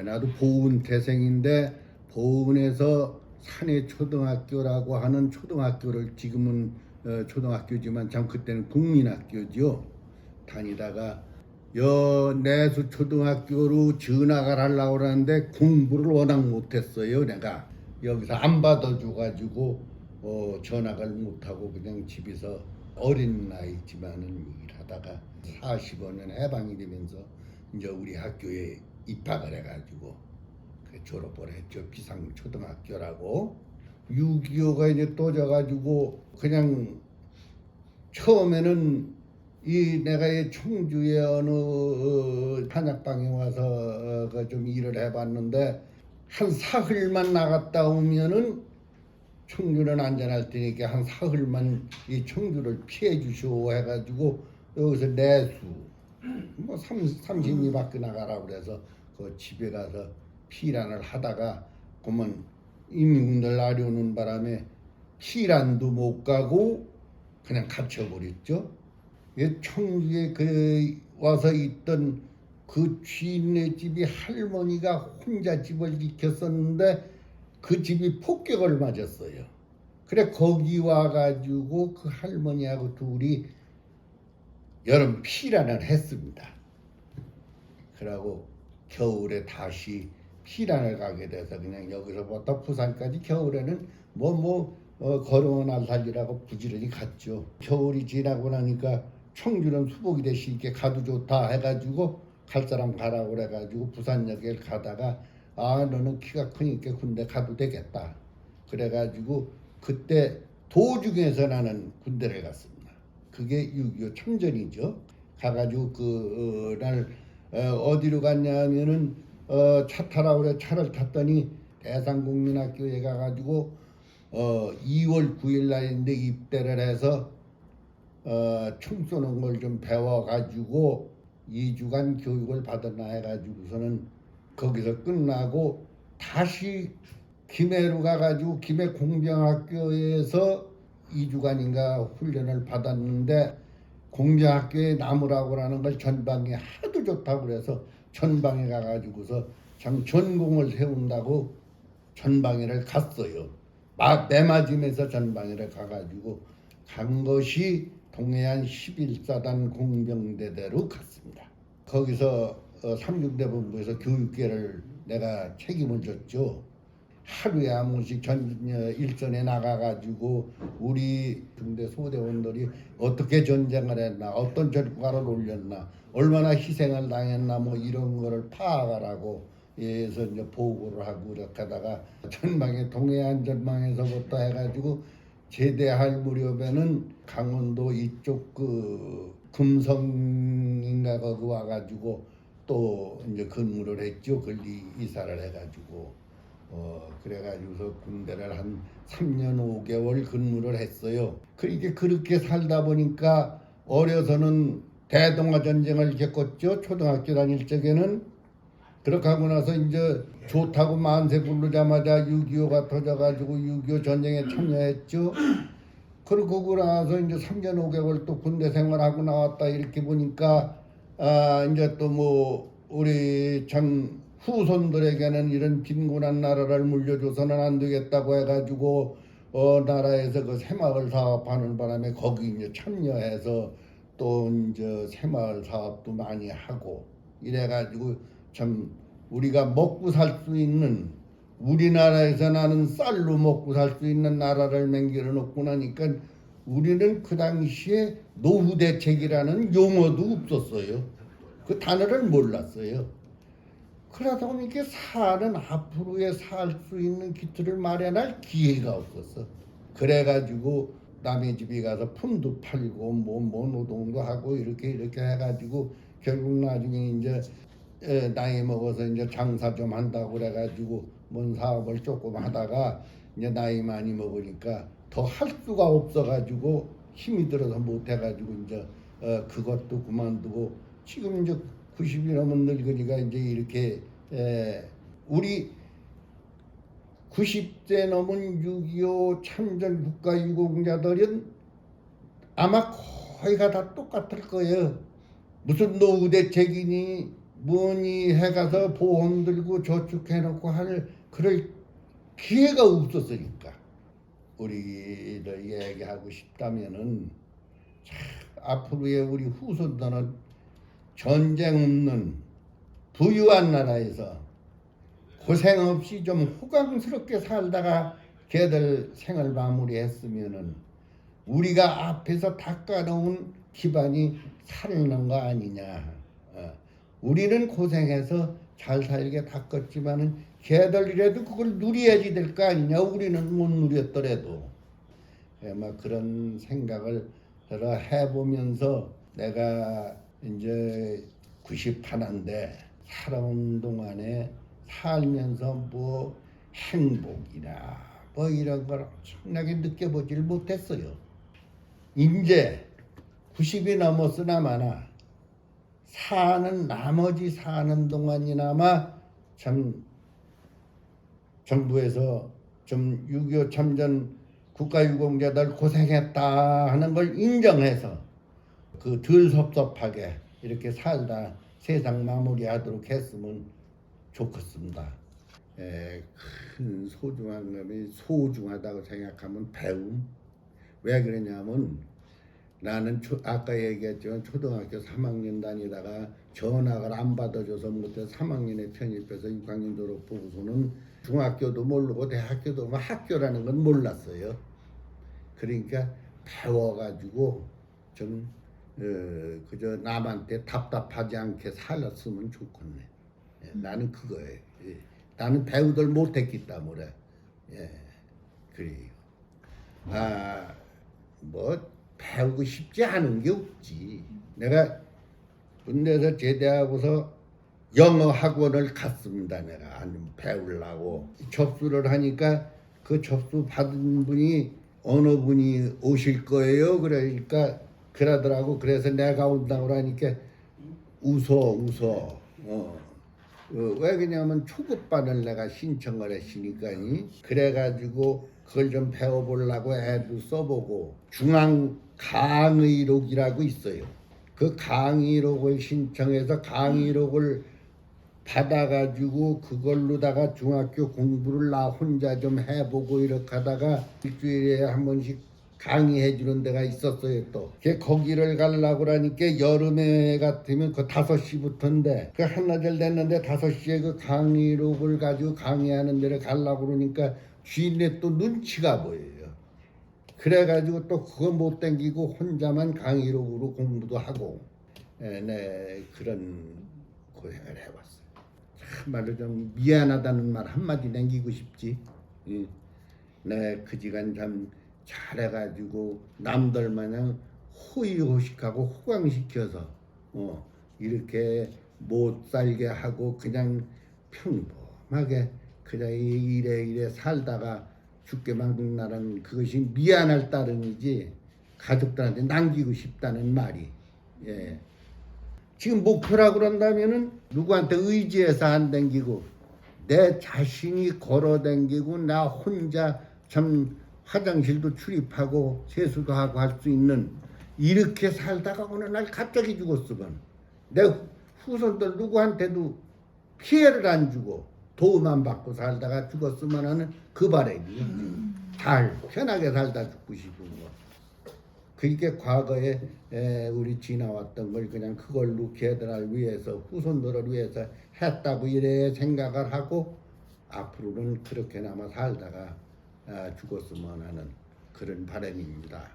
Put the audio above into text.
나도 보은 태생인데 보은에서 산해 초등학교라고 하는 초등학교를 지금은 초등학교지만 참 그때는 국민학교죠. 다니다가 내수 초등학교로 전학을 하려고 하는데 공부를 워낙 못했어요. 내가 여기서 안 받아줘가지고 전학을 못하고 그냥 집에서 어린 나이지만은 일하다가 45년 해방이 되면서 이제 우리 학교에 입학을 해가지고 졸업을 했죠. 비상초등학교라고. 6.25가 이제 떠져가지고 그냥 처음에는 내가 이 청주의 어느 한약방에 와서 좀 일을 해봤는데 한 사흘만 나갔다 오면은 청주는 안전할 테니까 한 사흘만 이 청주를 피해 주시오 해가지고 여기서 내수 뭐 30리 밖에 나가라고 그래서 그 집에 가서 피란을 하다가 그러면 임금들 나려오는 바람에 피란도 못 가고 그냥 갇혀버렸죠. 청주에 와서 있던 그 주인네 집이 할머니가 혼자 집을 지켰었는데 그 집이 폭격을 맞았어요. 그래 거기 와가지고 그 할머니하고 둘이 여름 피란을 했습니다. 그러고 겨울에 다시 피란을 가게 돼서 그냥 여기서부터 부산까지 겨울에는 걸어 날살이라고 부지런히 갔죠. 겨울이 지나고 나니까 청주는 수복이 대시 있게 가도 좋다 해가지고 갈 사람 가라고 그래가지고 부산역에 가다가 너는 키가 크니까 군대 가도 되겠다. 그래가지고 그때 도중에서 나는 군대를 갔습니다. 그게 6.25 참전이죠. 가가지고 그날 어디로 갔냐면은 차 타라고 그래. 차를 탔더니 대상국민학교에 가가지고 2월 9일 날인데 입대를 해서 총 쏘는 걸 좀 배워가지고 2주간 교육을 받았나 해가지고서는 거기서 끝나고 다시 김해로 가가지고 김해 공병학교에서 2주간인가 훈련을 받았는데 공병학교에 남으라고 하는 걸 전방에 하도 좋다고 그래서 전방에 가가지고서 참 전공을 세운다고 전방에를 갔어요. 매맞으면서 전방에를 가가지고 간 것이 동해안 11사단 공병대대로 갔습니다. 거기서 삼중대본부에서 교육계를 내가 책임을 졌죠. 하루에 한 번씩 일선에 나가가지고 우리 중대 소대원들이 어떻게 전쟁을 했나, 어떤 전과를 올렸나, 얼마나 희생을 당했나 뭐 이런 거를 파악하라고 해서 이제 보고를 하고 이렇게 하다가 전방에 동해안 전방에서부터 해가지고 제대할 무렵에는 강원도 이쪽 그 금성인가 거기 와가지고 또 이제 근무를 했죠. 근리 이사를 해가지고 그래가지고서 군대를 한 3년 5개월 근무를 했어요. 그렇게 살다 보니까 어려서는 대동아 전쟁을 겪었죠. 초등학교 다닐 적에는. 그렇게 하고 나서 이제 좋다고 만세 부르자마자 6.25가 터져가지고 6.25 전쟁에 참여했죠. 그러고 나서 이제 3년 5개월 또 군대 생활하고 나왔다 이렇게 보니까 이제 또 뭐 우리 참 후손들에게는 이런 빈곤한 나라를 물려줘서는 안 되겠다고 해가지고 나라에서 그 새마을 사업하는 바람에 거기 이제 참여해서 또 이제 새마을 사업도 많이 하고 이래가지고 참 우리가 먹고 살 수 있는 우리나라에서 나는 쌀로 먹고 살 수 있는 나라를 맹기려 놓고 나니까 우리는 그 당시에 노후 대책이라는 용어도 없었어요. 그 단어를 몰랐어요. 그러다 보니까 앞으로의 살 수 있는 기틀을 마련할 기회가 없었어. 그래가지고 남의 집에 가서 품도 팔고 뭐 노동도 하고 이렇게 해가지고 결국 나중에 이제 나이 먹어서 이제 장사 좀 한다고 그래가지고 뭔 사업을 조금 하다가 이제 나이 많이 먹으니까 더 할 수가 없어가지고 힘이 들어서 못 해가지고 이제 그것도 그만두고 지금 이제 90이 넘은 늙은이가 이제 이렇게 우리 90세 넘은 6.25 참전 국가유공자들은 아마 거의가 다 똑같을 거예요. 무슨 노후 대책이니 뭐니 해가서 보험 들고 저축해놓고 할 그럴 기회가 없었으니까. 우리를 얘기하고 싶다면은 앞으로의 우리 후손들은 전쟁 없는 부유한 나라에서 고생 없이 좀 호강스럽게 살다가 걔들 생을 마무리했으면은 우리가 앞에서 닦아놓은 기반이 살는 거 아니냐. 우리는 고생해서 잘 살게 닦았지만은 걔들이라도 그걸 누려야지 될 거 아니냐. 우리는 못 누렸더라도. 막 그런 생각을 해보면서 내가 이제 91인데 살아온 동안에 살면서 뭐 행복이나 뭐 이런 걸 엄청나게 느껴보질 못했어요. 이제 90이 넘었으나마나 나머지 사는 동안이나마 참 정부에서 좀 6.25 참전 국가유공자들 고생했다 하는 걸 인정해서 그 덜 섭섭하게 이렇게 살다 세상 마무리하도록 했으면 좋겠습니다. 큰 소중한 것이 소중하다고 생각하면 배움. 왜 그러냐면 나는 아까 얘기했지만 초등학교 3학년 다니다가 전학을 안 받아줘서 못해 3학년에 편입해서 6학년 졸업 보고서는 중학교도 모르고 대학교도 뭐 학교라는 건 몰랐어요. 그러니까 배워가지고 좀 그저 남한테 답답하지 않게 살았으면 좋겠네. 나는 그거예요. 나는 배우들 못했기 때문에. 그래요. 뭐 배우고 싶지 않은 게 없지. 내가 군대에서 제대하고서 영어 학원을 갔습니다. 내가 아니면 배우려고 접수를 하니까 그 접수 받은 분이 어느 분이 오실 거예요. 그러니까 그러더라고. 그래서 내가 온다고 하니까 웃어. 왜 그러냐면 초급반을 내가 신청을 했으니까 그래가지고 그걸 좀 배워보려고 애도 써보고 중앙 강의록이라고 있어요. 그 강의록을 신청해서 강의록을 받아가지고 그걸로다가 중학교 공부를 나 혼자 좀 해보고 이렇게 하다가 일주일에 한 번씩 강의해 주는 데가 있었어요. 또 거기를 가려고 그러니까 여름에 같으면 그 5시부터인데 그 한나절 됐는데 5시에 그 강의록을 가지고 강의하는 데를 가려고 그러니까 주인네 또 눈치가 보여요. 그래가지고 또 그거 못 땡기고 혼자만 강의록으로 공부도 하고 그런 고생을 해봤어요. 참말로 좀 미안하다는 말 한마디 남기고 싶지. 그지간 참 잘해가지고 남들 마냥 호의호식하고 호강시켜서 이렇게 못 살게 하고 그냥 평범하게 그냥 이래 살다가 죽게 만든 나는 그것이 미안할 따름이지 가족들한테 남기고 싶다는 말이. 지금 목표라고 그런다면은 누구한테 의지해서 안 댕기고 내 자신이 걸어 댕기고 나 혼자 참 화장실도 출입하고 세수도 하고 할 수 있는 이렇게 살다가 어느 날 갑자기 죽었으면 내 후손들 누구한테도 피해를 안 주고 도움 안 받고 살다가 죽었으면 하는 그 바람이 잘 편하게 살다 죽고 싶은 거. 그러니까 과거에 우리 지나왔던 걸 그냥 그걸로 걔들을 위해서 후손들을 위해서 했다고 이래 생각을 하고 앞으로는 그렇게나마 살다가 죽었으면 하는 그런 바람입니다.